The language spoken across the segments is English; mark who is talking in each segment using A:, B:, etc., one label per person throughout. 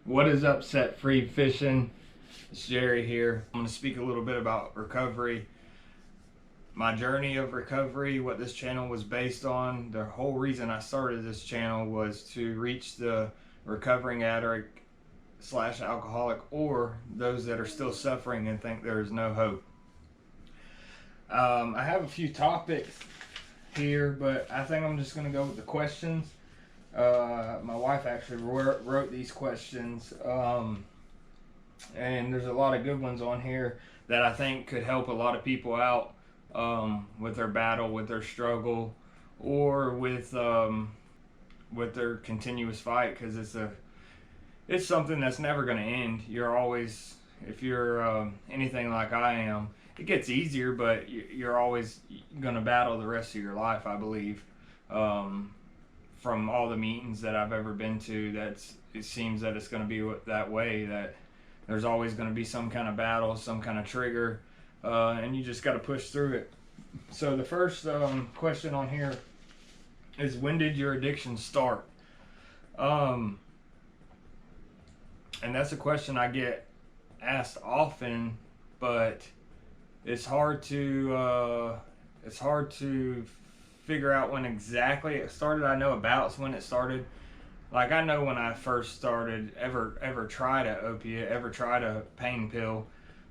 A: What is up, Set Free Fishing? It's Jerry here. I'm going to speak a little bit about recovery, my journey of recovery, what this channel was based on. The whole reason I started this channel was to reach the recovering addict slash alcoholic, or those that are still suffering and think there is no hope. I have a few topics here, but I think I'm just going to go with the questions. My wife actually wrote these questions, and there's a lot of good ones on here that I think could help a lot of people out with their battle, with their struggle, or with their continuous fight, because it's something that's never going to end. You're always, if you're anything like I am, it gets easier, but you're always going to battle the rest of your life, I believe. From all the meetings that I've ever been to, it seems that it's going to be that way, that there's always going to be some kind of battle, some kind of trigger, and you just got to push through it. So the first question on here is, when did your addiction start? And that's a question I get asked often, but it's hard to figure out when exactly it started. I know about when it started. Like, I know when I first started, ever tried an opiate, ever tried a pain pill,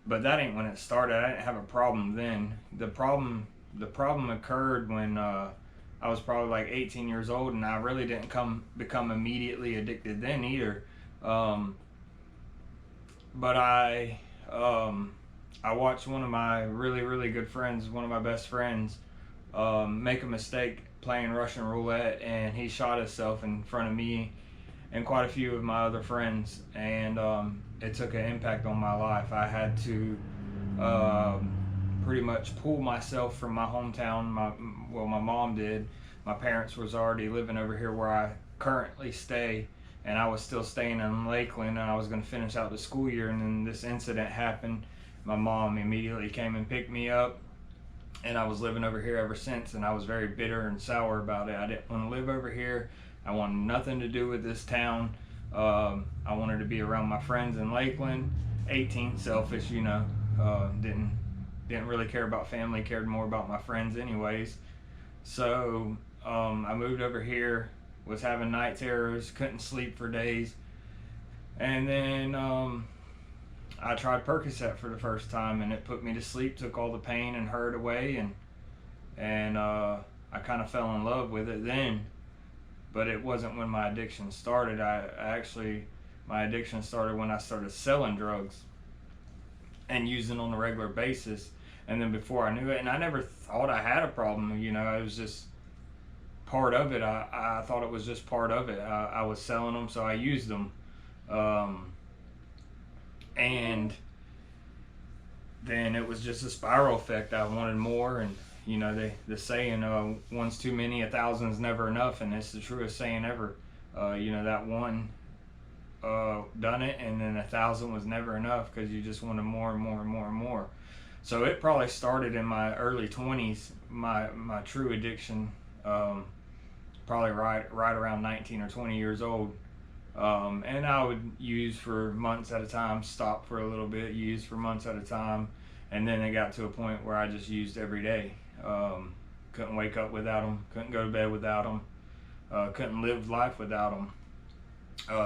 A: but that ain't when it started. I didn't have a problem then. The problem occurred when I was probably like 18 years old, and I really didn't become immediately addicted then either. But I watched one of my really good friends, one of my best friends, make a mistake playing Russian roulette, and he shot himself in front of me and quite a few of my other friends, and it took an impact on my life. I had to pretty much pull myself from my hometown. My mom did. My parents was already living over here where I currently stay, and I was still staying in Lakeland, and I was going to finish out the school year, and then this incident happened. My mom immediately came and picked me up, and I was living over here ever since, and I was very bitter and sour about it. I didn't want to live over here. I wanted nothing to do with this town. I wanted to be around my friends in Lakeland. 18, selfish, didn't really care about family, cared more about my friends anyways. So I moved over here, was having night terrors, couldn't sleep for days, and then I tried Percocet for the first time, and it put me to sleep, took all the pain and hurt away, and I kind of fell in love with it then. But it wasn't when my addiction started. My addiction started when I started selling drugs and using on a regular basis. And then before I knew it, and I never thought I had a problem, it was just part of it. I thought it was just part of it. I was selling them, so I used them. And then it was just a spiral effect. I wanted more, and the saying, one's too many, a thousand's never enough, and it's the truest saying ever. That one done it, and then 1,000 was never enough, because you just wanted more and more and more and more. So it probably started in my early 20s, my true addiction, probably right around 19 or 20 years old. And I would use for months at a time, stop for a little bit, use for months at a time, and then it got to a point where I just used every day. Couldn't wake up without them, couldn't go to bed without them, couldn't live life without them.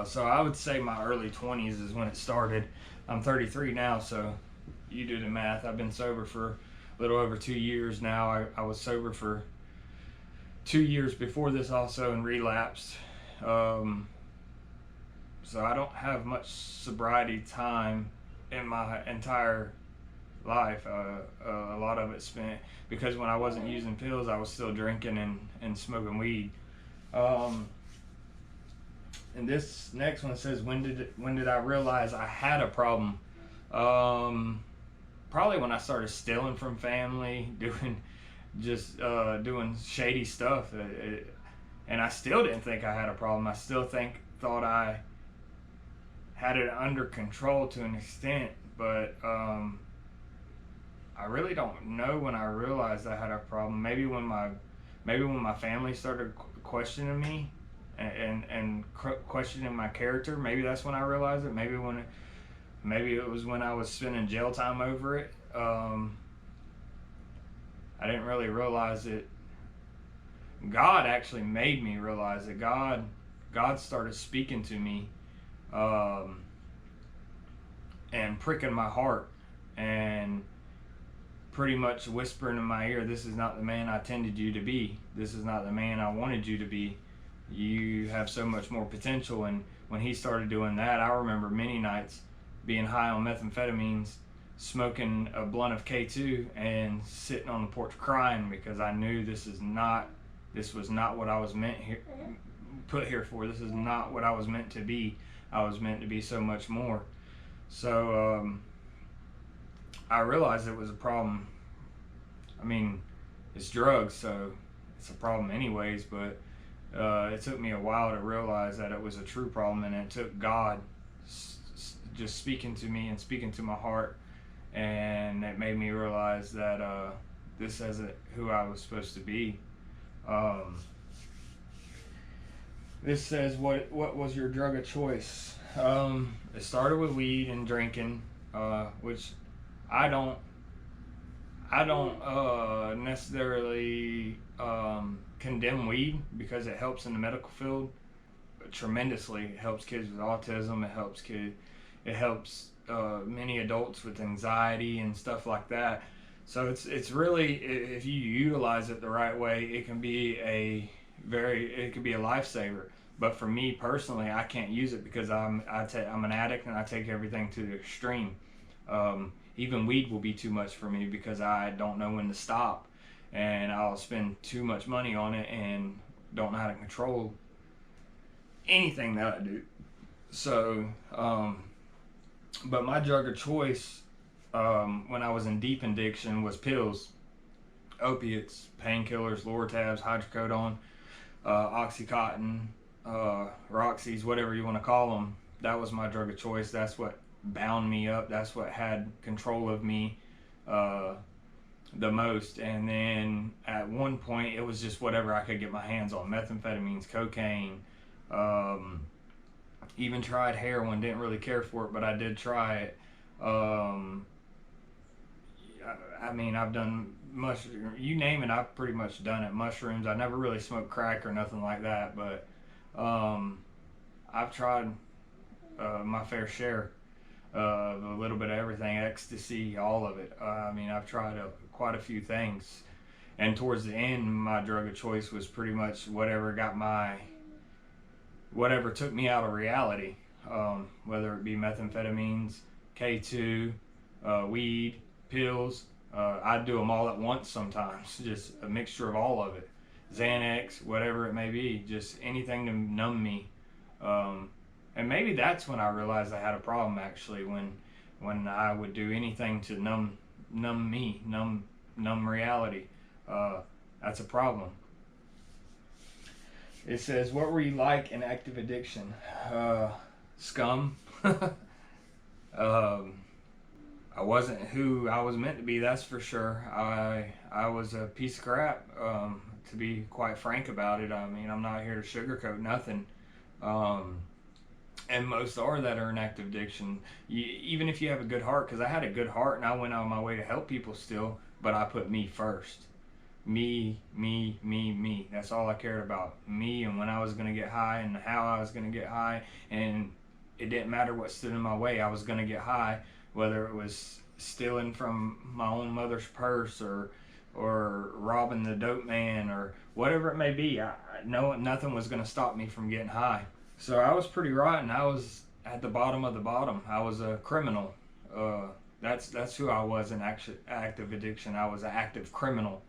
A: So I would say my early 20s is when it started. I'm 33 now, so you do the math. I've been sober for a little over 2 years now. I was sober for 2 years before this also, and relapsed. So I don't have much sobriety time in my entire life. A lot of it spent, because when I wasn't using pills, I was still drinking and smoking weed. And this next one says, when did I realize I had a problem? Probably when I started stealing from family, doing shady stuff. And I still didn't think I had a problem. I still thought I had it under control to an extent, but I really don't know when I realized I had a problem. Maybe when my family started questioning me, and questioning my character. Maybe that's when I realized it. Maybe it was when I was spending jail time over it. I didn't really realize it. God actually made me realize that God started speaking to me, and pricking my heart, and pretty much whispering in my ear, "This is not the man I intended you to be. This is not the man I wanted you to be. You have so much more potential." And when he started doing that, I remember many nights being high on methamphetamines, smoking a blunt of K2, and sitting on the porch crying because I knew this was not what I was put here for. This is not what I was meant to be. I was meant to be so much more. So I realized it was a problem. I mean, it's drugs, so it's a problem anyways, but it took me a while to realize that it was a true problem, and it took God just speaking to me and speaking to my heart, and it made me realize that this isn't who I was supposed to be. This says, what was your drug of choice? It started with weed and drinking, which I don't necessarily condemn weed because it helps in the medical field tremendously. It helps kids with autism. It helps many adults with anxiety and stuff like that. So it's really, if you utilize it the right way, it can be a lifesaver. But for me personally, I can't use it because I'm an addict and I take everything to the extreme. Even weed will be too much for me because I don't know when to stop, and I'll spend too much money on it and don't know how to control anything that I do. So, but my drug of choice when I was in deep addiction was pills, opiates, painkillers, Lortabs, hydrocodone, Oxycontin, Roxy's, whatever you want to call them. That was my drug of choice. That's what bound me up. That's what had control of me the most. And then at one point, it was just whatever I could get my hands on: methamphetamines, cocaine, even tried heroin. Didn't really care for it, but I did try it. I mean, I've done mushroom, you name it, I've pretty much done it. Mushrooms, I never really smoked crack or nothing like that, but I've tried my fair share of a little bit of everything, ecstasy, all of it. I mean, I've tried quite a few things, and towards the end, my drug of choice was pretty much whatever took me out of reality, whether it be methamphetamines, K2, weed, pills. I'd do them all at once sometimes, just a mixture of all of it. Xanax, whatever it may be, just anything to numb me. And maybe that's when I realized I had a problem, actually, when I would do anything to numb reality. That's a problem. It says, what were you like in active addiction? Scum. I wasn't who I was meant to be, that's for sure. I was a piece of crap, to be quite frank about it. I mean, I'm not here to sugarcoat nothing. And most are that are in active addiction. Even if you have a good heart, because I had a good heart and I went out of my way to help people still, but I put me first. Me. That's all I cared about. Me, and when I was going to get high and how I was going to get high. And it didn't matter what stood in my way. I was going to get high, whether it was stealing from my own mother's purse or robbing the dope man or whatever it may be. Nothing was going to stop me from getting high. So I was pretty rotten. I was at the bottom of the bottom. I was a criminal. That's who I was in active addiction. I was an active criminal.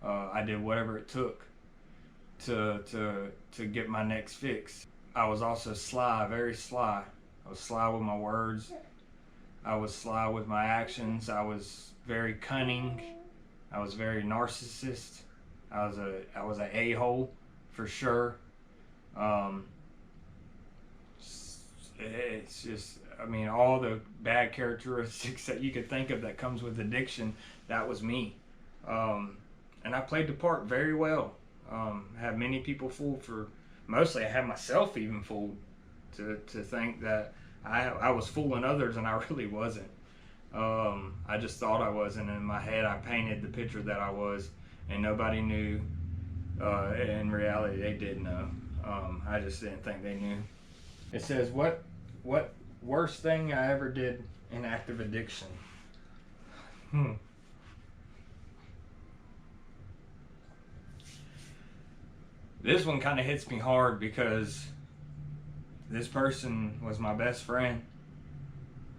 A: I did whatever it took to get my next fix. I was also sly, very sly. I was sly with my words. I was sly with my actions. I was very cunning. I was very narcissist. I was an a-hole for sure. It's just, I mean, all the bad characteristics that you could think of that comes with addiction, that was me. And I played the part very well. Had many people fooled for mostly I had myself even fooled to think that I was fooling others, and I really wasn't. I just thought I was, and in my head I painted the picture that I was, and nobody knew. In reality, they did know. I just didn't think they knew. It says, what worst thing I ever did in active addiction? This one kind of hits me hard because this person was my best friend.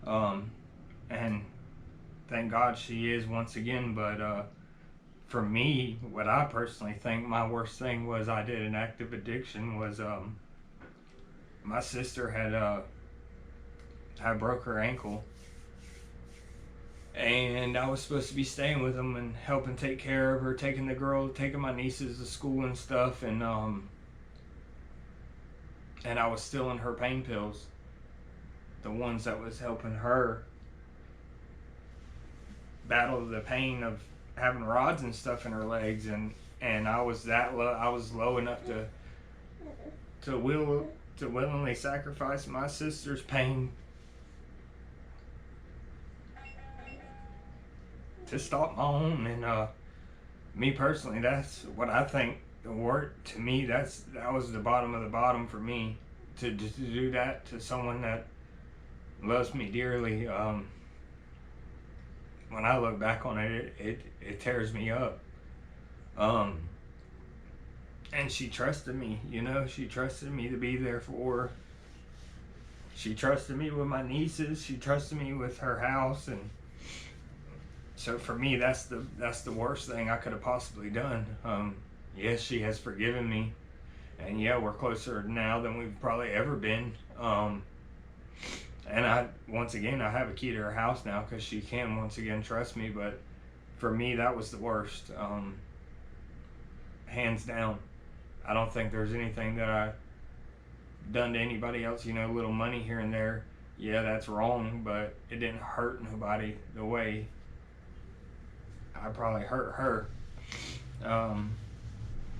A: And thank God she is once again, but for me, what I personally think my worst thing was I did in active addiction was my sister had broke her ankle, and I was supposed to be staying with them and helping take care of her, taking my nieces to school and stuff, and I was stealing her pain pills, the ones that was helping her battle the pain of having rods and stuff in her legs, and I was low enough to willingly sacrifice my sister's pain to stop my own. And me personally, that's what I think the word to me. That was the bottom of the bottom for me to do that to someone that loves me dearly. When I look back on it, it tears me up. And she trusted me, she trusted me to be there for her. She trusted me with my nieces. She trusted me with her house, and so for me, that's the worst thing I could have possibly done. Yes, she has forgiven me, and yeah, we're closer now than we've probably ever been. And I have a key to her house now because she can once again trust me. But for me, that was the worst, hands down. I don't think there's anything that I done to anybody else. A little money here and there, yeah, that's wrong, but it didn't hurt nobody the way I probably hurt her.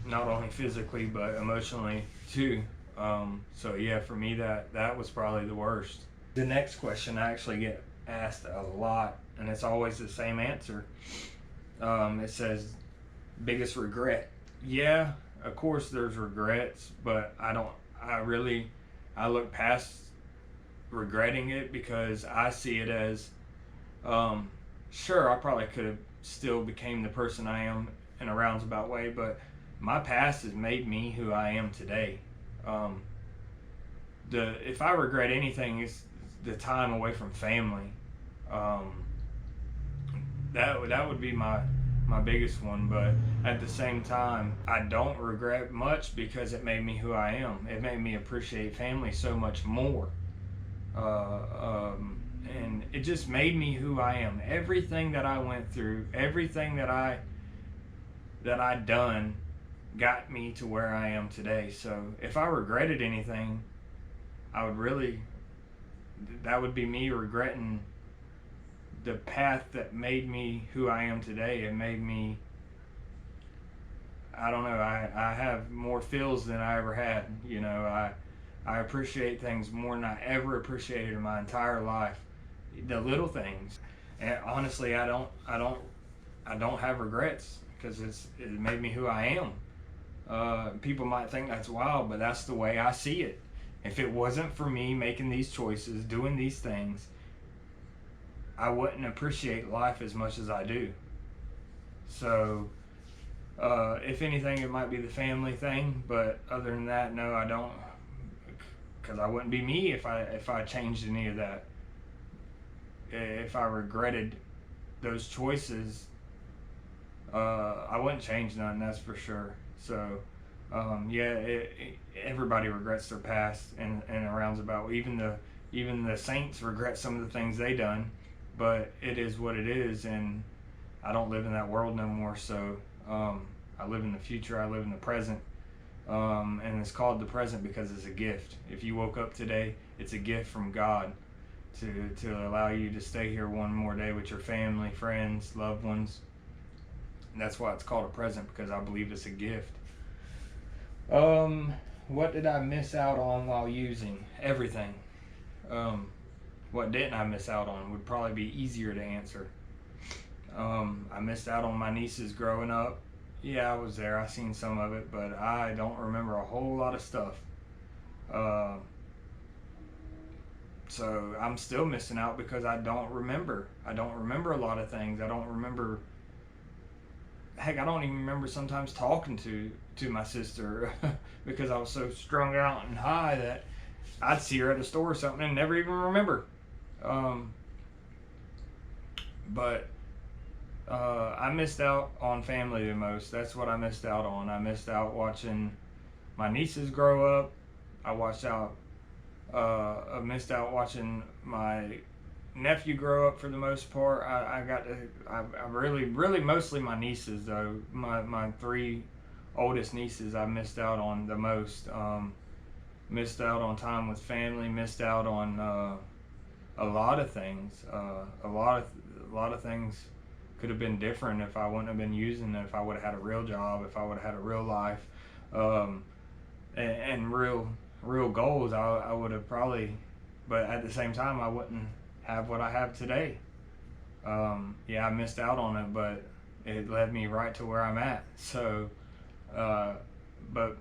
A: Not only physically but emotionally too. So yeah, for me that was probably the worst. The next question I actually get asked a lot, and it's always the same answer. It says, biggest regret. Yeah, of course there's regrets, but I look past regretting it because I see it as, sure, I probably could have still became the person I am in a roundabout way, but my past has made me who I am today. If I regret anything, it's the time away from family. That would be my biggest one, but at the same time, I don't regret much because it made me who I am. It made me appreciate family so much more. And it just made me who I am. Everything that I went through, everything that I done got me to where I am today. So if I regretted anything, that would be me regretting the path that made me who I am today. It made me, I don't know, I have more feels than I ever had. I appreciate things more than I ever appreciated in my entire life. The little things. And honestly, I don't have regrets because it made me who I am. People might think that's wild, but that's the way I see it. If it wasn't for me making these choices, doing these things, I wouldn't appreciate life as much as I do. So, if anything, it might be the family thing, but other than that, no, I don't, because I wouldn't be me if I changed any of that. If I regretted those choices, I wouldn't change none, that's for sure. So, everybody regrets their past in a roundabout. Even the saints regret some of the things they done, but it is what it is, and I don't live in that world no more. So I live in the future. I live in the present, and it's called the present because it's a gift. If you woke up today, it's a gift from God to allow you to stay here one more day with your family, friends, loved ones. And that's why it's called a present, because I believe it's a gift. What did I miss out on while using? Everything. What didn't I miss out on would probably be easier to answer. I missed out on my nieces growing up. Yeah, I was there. I seen some of it, but I don't remember a whole lot of stuff. Uh, so I'm still missing out because I don't remember. I don't remember a lot of things. I don't remember. Heck, I don't even remember sometimes talking to my sister because I was so strung out and high that I'd see her at a store or something and never even remember. But I missed out on family the most. That's what I missed out on. I missed out watching my nieces grow up. I missed out watching my nephew grow up for the most part. I really mostly my nieces though. My three oldest nieces I missed out on the most. Missed out on time with family. Missed out on a lot of things. A lot of things could have been different if I wouldn't have been using it. If I would have had a real job. If I would have had a real life, and real goals, I would have probably. But at the same time, I wouldn't have what I have today. Yeah, I missed out on it, but it led me right to where I'm at. So, but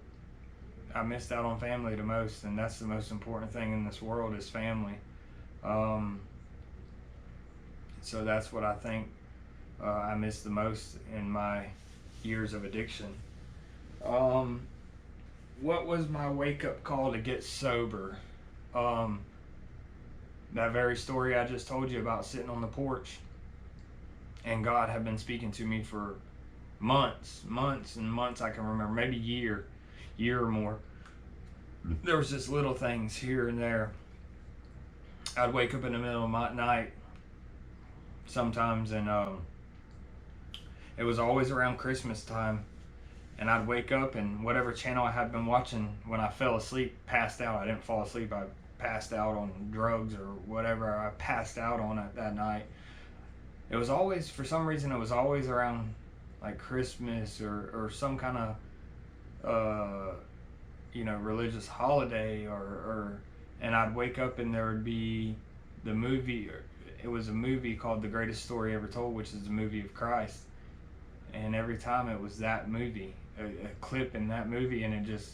A: I missed out on family the most, and that's the most important thing in this world is family. So that's what I think I missed the most in my years of addiction. What was my wake-up call to get sober? That very story I just told you about sitting on the porch, and God had been speaking to me for months and months. I can remember, maybe year or more. There was just little things here and there. I'd wake up in the middle of my night sometimes, and it was always around Christmas time, and I'd wake up and whatever channel I had been watching, when I fell asleep, passed out. I didn't fall asleep. I passed out on drugs or whatever I passed out on it that night. It was always, for some reason, it was always around like Christmas or some kind of religious holiday or and I'd wake up and there would be the movie. It was a movie called The Greatest Story Ever Told, which is the movie of Christ. And every time it was that movie, a clip in that movie, and it just,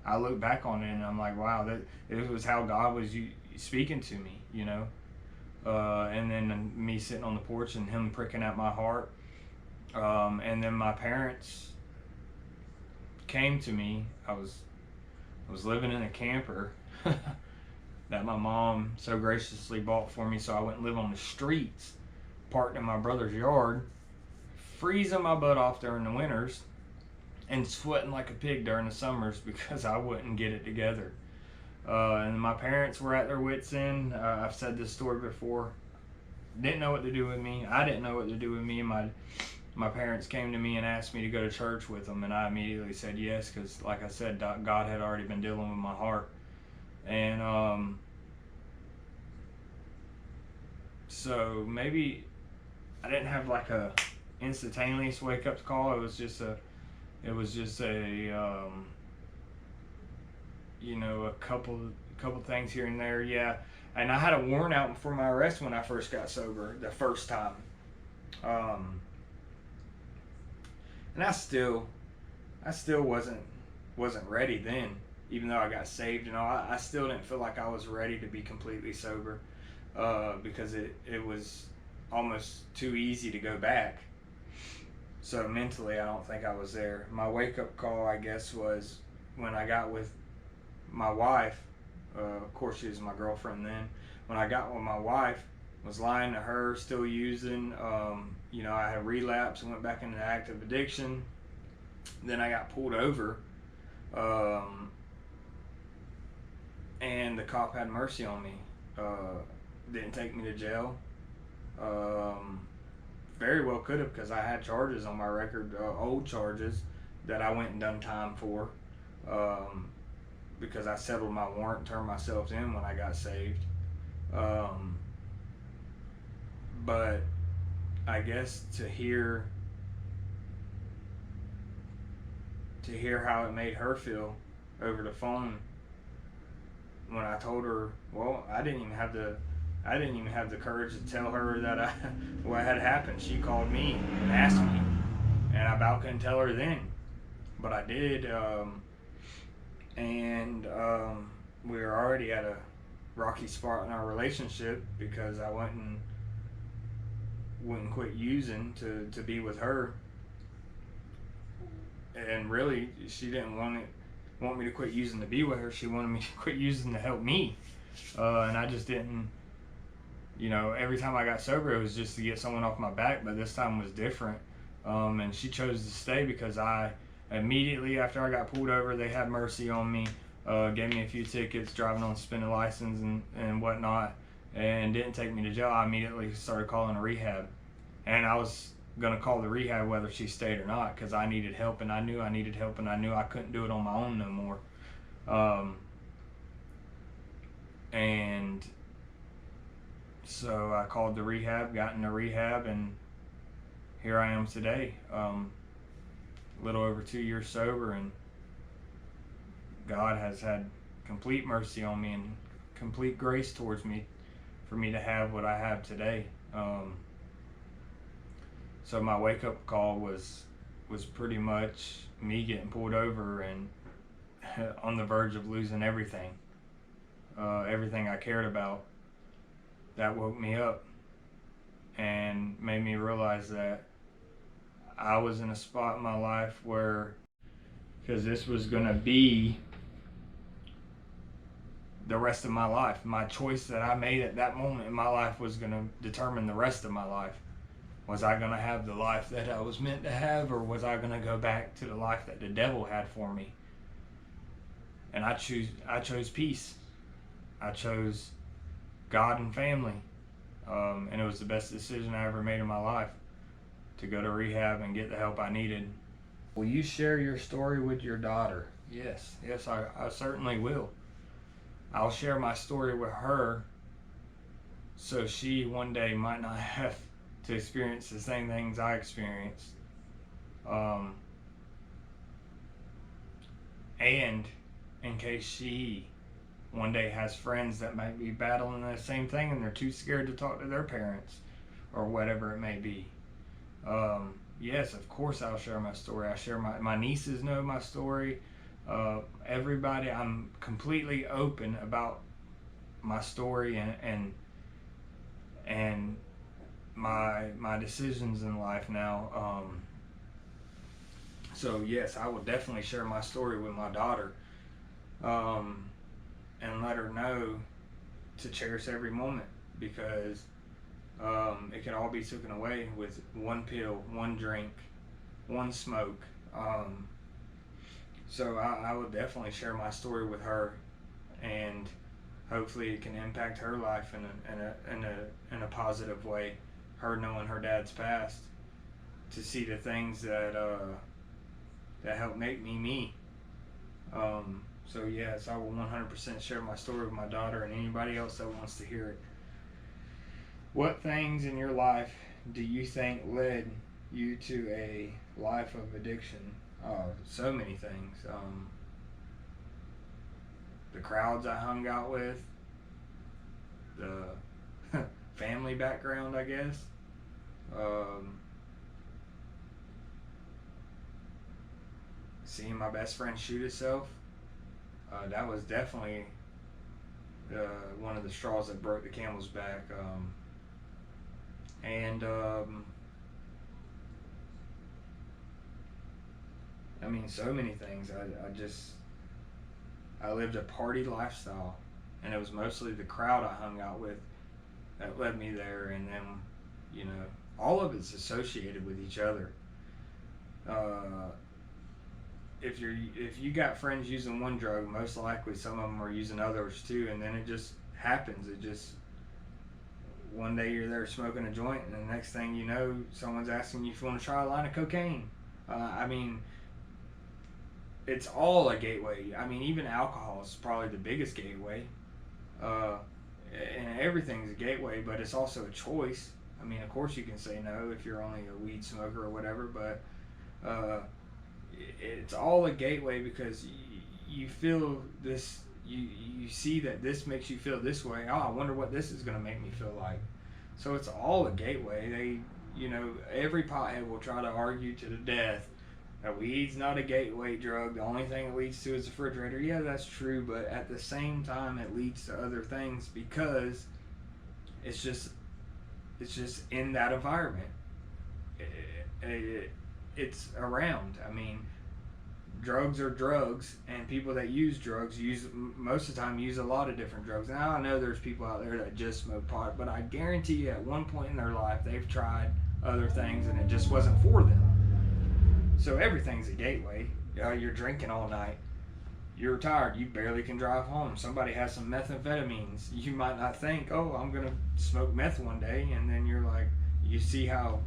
A: I look back on it and I'm like, wow, that it was how God was speaking to me, you know. And then me sitting on the porch and Him pricking at my heart. And then my parents came to me. I was living in a camper that my mom so graciously bought for me, so I wouldn't live on the streets, parked in my brother's yard, freezing my butt off during the winters, and sweating like a pig during the summers because I wouldn't get it together. And my parents were at their wits' end. I've said this story before. Didn't know what to do with me. I didn't know what to do with me. My parents came to me and asked me to go to church with them, and I immediately said yes because, like I said, God had already been dealing with my heart. And so maybe I didn't have like a instantaneous wake up call. It was just a a couple things here and there. Yeah, and I had a warrant out for my arrest when I first got sober the first time. And I still wasn't ready then, even though I got saved and all. I still didn't feel like I was ready to be completely sober, because it was almost too easy to go back. So mentally, I don't think I was there. My wake-up call, I guess, was when I got with my wife. Of course, she was my girlfriend then. When I got with my wife, was lying to her, still using. I had relapsed and went back into active addiction. Then I got pulled over, and the cop had mercy on me. Didn't take me to jail. Very well could have, because I had charges on my record, old charges that I went and done time for, because I settled my warrant and turned myself in when I got saved. But I guess to hear how it made her feel, over the phone when I told her, well, I didn't even have the courage to tell her that what had happened. She called me and asked me, and I about couldn't tell her then, but I did. And we were already at a rocky spot in our relationship because I wouldn't quit using to be with her, and really she didn't want me to quit using to be with her. She wanted me to quit using to help me, and I just didn't. Every time I got sober, it was just to get someone off my back, but this time was different. And she chose to stay because I immediately after I got pulled over, they had mercy on me, gave me a few tickets, driving on suspended license and whatnot, and didn't take me to jail. I immediately started calling a rehab, and I was gonna call the rehab whether she stayed or not because I needed help, and I knew I needed help, and I knew I couldn't do it on my own no more. And so I called the rehab, got into rehab, and here I am today, a little over 2 years sober, and God has had complete mercy on me and complete grace towards me for me to have what I have today. So my wake-up call was pretty much me getting pulled over and on the verge of losing everything I cared about. That woke me up and made me realize that I was in a spot in my life where, because this was going to be the rest of my life. My choice that I made at that moment in my life was going to determine the rest of my life. Was I going to have the life that I was meant to have, or was I going to go back to the life that the devil had for me? And I chose peace. I chose God and family. And it was the best decision I ever made in my life, to go to rehab and get the help I needed. Will you share your story with your daughter? Yes, I certainly will. I'll share my story with her so she one day might not have to experience the same things I experienced. And in case she one day has friends that might be battling the same thing and they're too scared to talk to their parents or whatever it may be. Yes, of course I'll share my story. I share my nieces know my story. Everybody, I'm completely open about my story and my decisions in life now. So yes, I will definitely share my story with my daughter, and let her know to cherish every moment, because it can all be taken away with one pill, one drink, one smoke. So I will definitely share my story with her, and hopefully it can impact her life in a positive way. Her knowing her dad's past, to see the things that helped make me me. So yes, I will 100% share my story with my daughter and anybody else that wants to hear it. What things in your life do you think led you to a life of addiction? So many things. The crowds I hung out with, the family background, I guess. Seeing my best friend shoot himself. That was definitely one of the straws that broke the camel's back. I mean, so many things. I lived a party lifestyle, and it was mostly the crowd I hung out with that led me there. And then, all of it's associated with each other. If you got friends using one drug, most likely some of them are using others too, and then it just happens. One day you're there smoking a joint, and the next thing you know, someone's asking you if you want to try a line of cocaine. I mean, it's all a gateway. I mean, even alcohol is probably the biggest gateway, and everything's a gateway, but it's also a choice. I mean, of course you can say no if you're only a weed smoker or whatever, but it's all a gateway, because you feel this, you see that this makes you feel this way. Oh, I wonder what this is going to make me feel like. So it's all a gateway. Every pothead will try to argue to the death that weed's not a gateway drug. The only thing it leads to is the refrigerator. Yeah, that's true, but at the same time, it leads to other things because it's just in that environment. It's around. I mean, drugs are drugs, and people that use drugs most of the time use a lot of different drugs. Now I know there's people out there that just smoke pot, but I guarantee you at one point in their life they've tried other things and it just wasn't for them. So everything's a gateway. You're drinking all night, you're tired, you barely can drive home. Somebody has some methamphetamines. You might not think, oh, I'm gonna smoke meth one day, and then you're like, you see how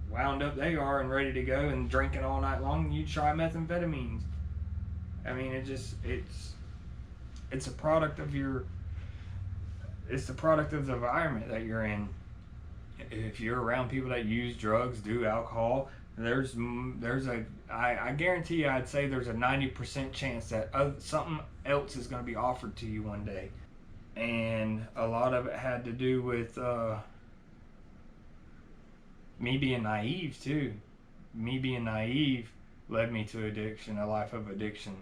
A: wound up they are and ready to go and drinking all night long, and you try methamphetamines. I mean, it's a product of it's the product of the environment that you're in. If you're around people that use drugs, do alcohol, I guarantee you, I'd say there's a 90% chance that something else is going to be offered to you one day. And a lot of it had to do with me being naive too. Me being naive led me to addiction, a life of addiction.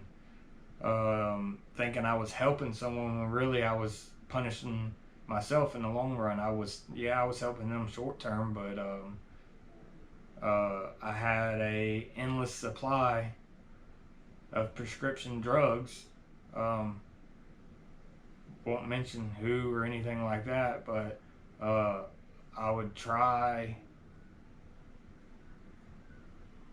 A: Thinking I was helping someone when really I was punishing myself in the long run. I was helping them short term, but I had a endless supply of prescription drugs. Won't mention who or anything like that, but I would try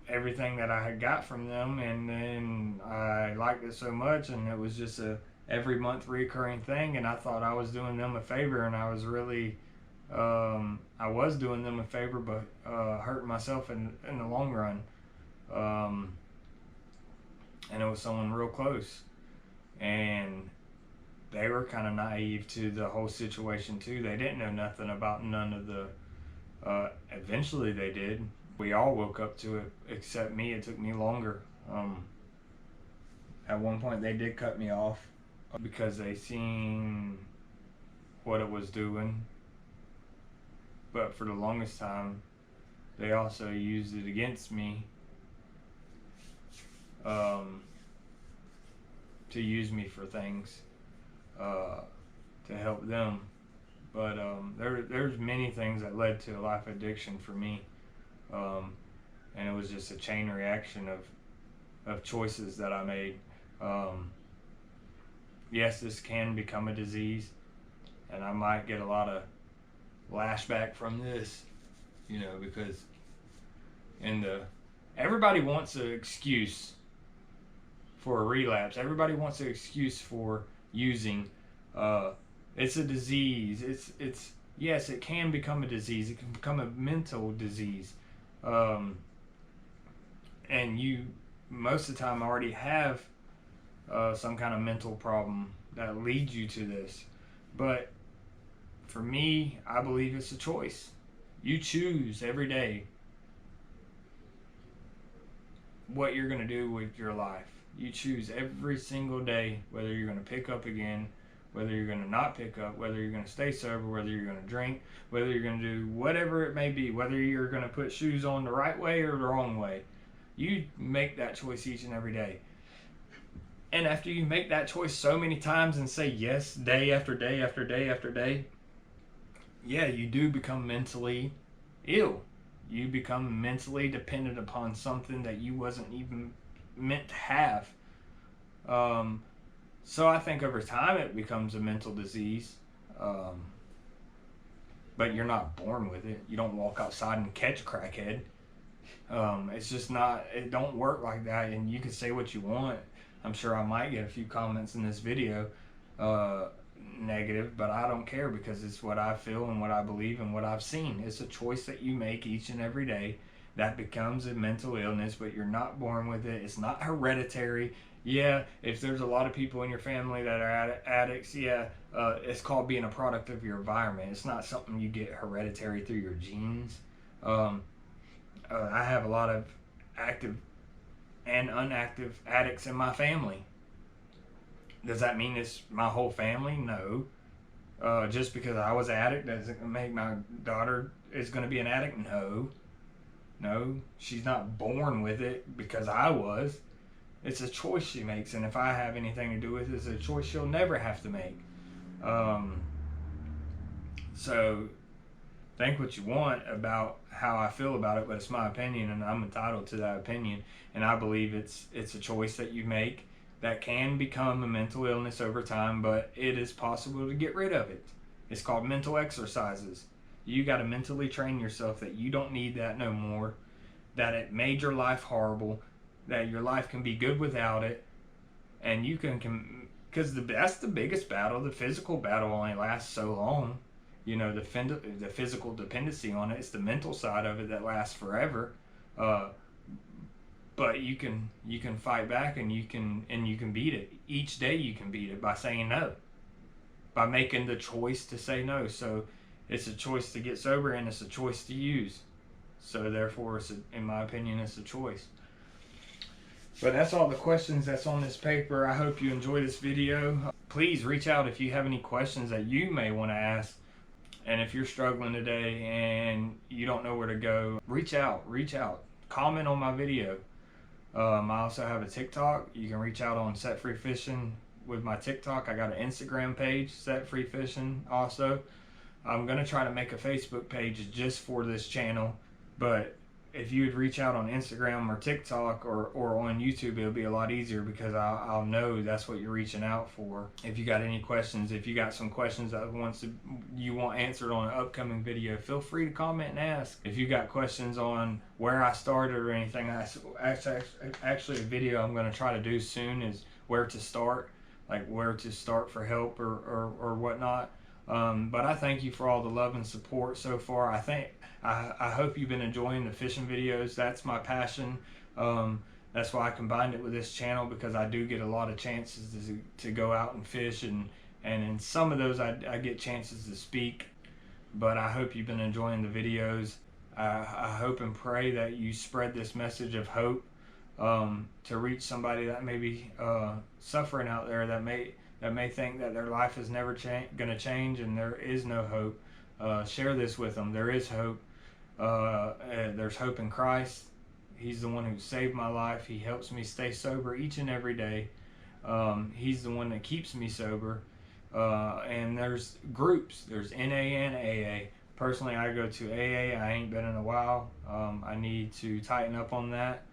A: everything that I had got from them, and then I liked it so much, and it was just a every month recurring thing, and I thought I was doing them a favor, and I was really I was doing them a favor, but hurting myself in the long run. And it was someone real close, and they were kind of naive to the whole situation too. They didn't know nothing about none of the eventually they did. We all woke up to it except me. It took me longer. At one point they did cut me off because they seen what it was doing, but for the longest time they also used it against me, to use me for things, to help them. But there's many things that led to a life addiction for me, and it was just a chain reaction of choices that I made. Yes, this can become a disease, and I might get a lot of lashback from this, because everybody wants an excuse for a relapse. Everybody wants an excuse for using. It's a disease. It's yes, it can become a disease. It can become a mental disease, and you most of the time already have some kind of mental problem that leads you to this. But for me, I believe it's a choice. You choose every day what you're going to do with your life. You choose every single day whether you're going to pick up again, whether you're going to not pick up, whether you're going to stay sober, whether you're going to drink, whether you're going to do whatever it may be, whether you're going to put shoes on the right way or the wrong way. You make that choice each and every day. And after you make that choice so many times and say yes day after day after day after day, yeah, you do become mentally ill. You become mentally dependent upon something that you wasn't even meant to have. So I think over time it becomes a mental disease. But you're not born with it. You don't walk outside and catch a crackhead. It's just not, it don't work like that. And you can say what you want. I'm sure I might get a few comments in this video, negative, but I don't care because it's what I feel and what I believe and what I've seen. It's a choice that you make each and every day that becomes a mental illness, but you're not born with it. It's not hereditary. Yeah, if there's a lot of people in your family that are addicts, it's called being a product of your environment. It's not something you get hereditary through your genes. I have a lot of active and inactive addicts in my family. Does that mean it's my whole family? No. Just because I was an addict doesn't make my daughter is going to be an addict? No. No. She's not born with it because I was. It's a choice she makes, and if I have anything to do with it, it's a choice she'll never have to make. So think what you want about how I feel about it, but it's my opinion, and I'm entitled to that opinion. And I believe it's a choice that you make that can become a mental illness over time, but it is possible to get rid of it. It's called mental exercises. You got to mentally train yourself that you don't need that no more, that it made your life horrible, that your life can be good without it, and you can because that's the biggest battle. The physical battle only lasts so long. You know, the physical dependency on it. It's the mental side of it that lasts forever. But you can fight back, and you can beat it. Each day you can beat it by saying no, by making the choice to say no. So it's a choice to get sober, and it's a choice to use. So therefore, in my opinion, it's a choice. But that's all the questions that's on this paper. I hope you enjoy this video. Please reach out if you have any questions that you may want to ask. And if you're struggling today and you don't know where to go, reach out. Comment on my video. I also have a TikTok. You can reach out on Set Free Fishing with my TikTok. I got an Instagram page, Set Free Fishing also. I'm going to try to make a Facebook page just for this channel. But if you would reach out on Instagram or TikTok or on YouTube, it'll be a lot easier because I'll know that's what you're reaching out for. If you got any questions, if you got some questions that you want answered on an upcoming video, feel free to comment and ask. If you got questions on where I started or anything, actually a video I'm going to try to do soon is where to start, like where to start for help or whatnot. But I thank you for all the love and support so far. I hope you've been enjoying the fishing videos. That's my passion. That's why I combined it with this channel, because I do get a lot of chances to go out and fish, and in some of those I get chances to speak. But I hope you've been enjoying the videos. I hope and pray that you spread this message of hope to reach somebody that may be suffering out there, that may think that their life is never going to change and there is no hope. Share this with them. There is hope. There's hope in Christ. He's the one who saved my life. He helps me stay sober each and every day. He's the one that keeps me sober. And there's groups. There's NA and AA. Personally, I go to AA. I ain't been in a while. I need to tighten up on that.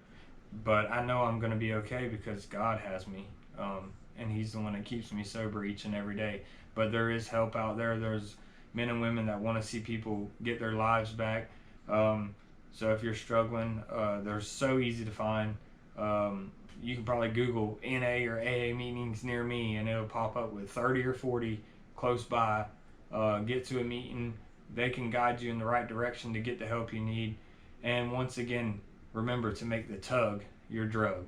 A: But I know I'm going to be okay because God has me. And He's the one that keeps me sober each and every day. But there is help out there. There's men and women that want to see people get their lives back. So if you're struggling, they're so easy to find. You can probably Google NA or AA meetings near me, and it'll pop up with 30 or 40 close by. Get to a meeting. They can guide you in the right direction to get the help you need. And once again, remember to make the tug your drug.